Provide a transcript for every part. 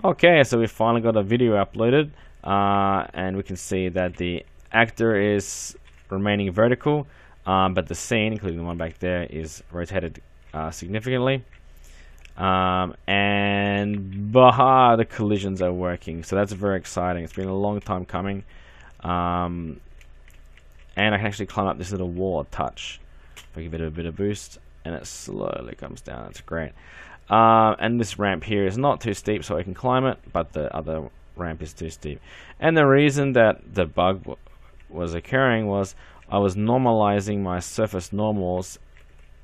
Okay, so we finally got a video uploaded, and we can see that the actor is remaining vertical, but the scene, including the one back there, is rotated significantly. And baha, the collisions are working, so that's very exciting. It's been a long time coming. And I can actually climb up this little wall a touch. If I give it a bit of boost, and it slowly comes down. That's great. And this ramp here is not too steep, so I can climb it, but the other ramp is too steep. And the reason that the bug was occurring was I was normalizing my surface normals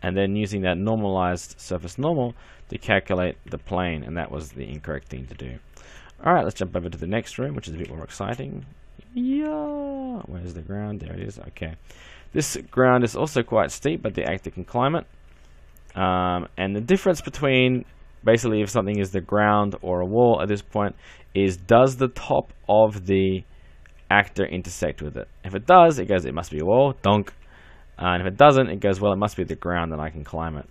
and then using that normalized surface normal to calculate the plane, and that was the incorrect thing to do. Alright, let's jump over to the next room, which is a bit more exciting. Yeah, where's the ground? There it is. Okay. This ground is also quite steep, but the actor can climb it. And the difference between basically if something is the ground or a wall at this point is, does the top of the actor intersect with it? If it does, it goes, it must be a wall, donk. And if it doesn't, it goes, well, it must be the ground and I can climb it.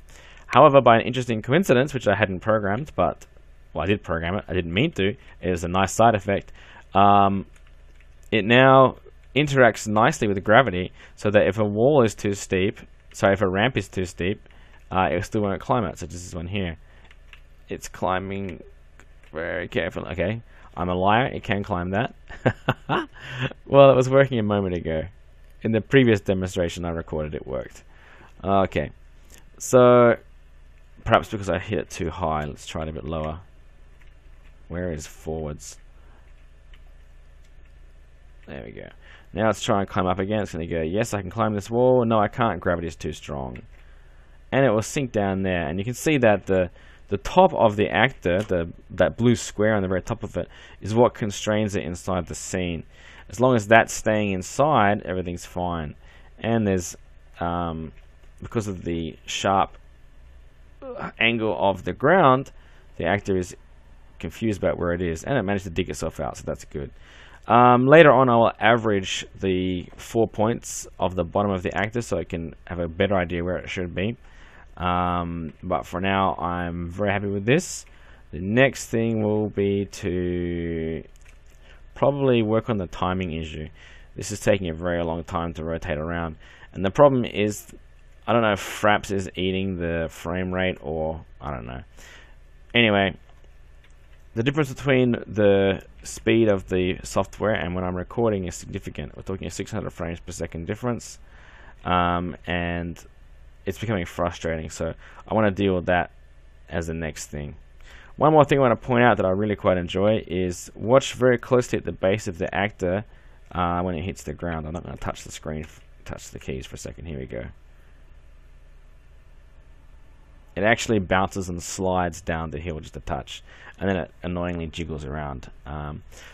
However, by an interesting coincidence, which I hadn't programmed, but, well, I did program it, I didn't mean to, it was a nice side effect, it now interacts nicely with gravity, so that if a wall is too steep, sorry, if a ramp is too steep, it still won't climb it. So this is one here. It's climbing very carefully. Okay, I'm a liar. It can climb that. Well, it was working a moment ago. In the previous demonstration I recorded, it worked. Okay, so perhaps because I hit it too high, let's try it a bit lower. Where is forwards? There we go. Now let's try and climb up again. It's going to go, yes, I can climb this wall. No, I can't. Gravity is too strong. And it will sink down there. And you can see that the top of the actor, that blue square on the very top of it, is what constrains it inside the scene. As long as that's staying inside, everything's fine. And there's, because of the sharp angle of the ground, the actor is confused about where it is. And it managed to dig itself out, so that's good. Later on I will average the 4 points of the bottom of the actor so I can have a better idea where it should be. But for now I'm very happy with this. The next thing will be to probably work on the timing issue. This is taking a very long time to rotate around, and the problem is, I don't know if Fraps is eating the frame rate or I don't know. Anyway, the difference between the speed of the software and when I'm recording is significant. We're talking a 600 frames per second difference, and it's becoming frustrating, so I want to deal with that as the next thing. One more thing I want to point out that I really quite enjoy is watch very closely at the base of the actor when it hits the ground. I'm not going to touch the screen, touch the keys for a second. Here we go. It actually bounces and slides down the hill just a touch, and then it annoyingly jiggles around.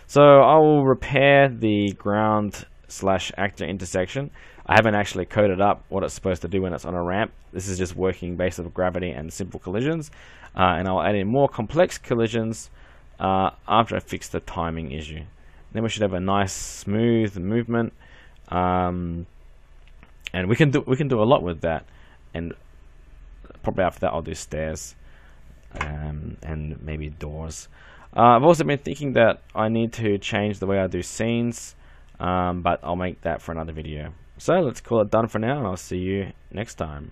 So I will repair the ground / actor intersection. I haven't actually coded up what it's supposed to do when it's on a ramp. This is just working based on gravity and simple collisions, and I'll add in more complex collisions after I fix the timing issue. Then we should have a nice smooth movement, and we can do a lot with that. And probably after that I'll do stairs and maybe doors. I've also been thinking that I need to change the way I do scenes, but I'll make that for another video. So let's call it done for now, and I'll see you next time.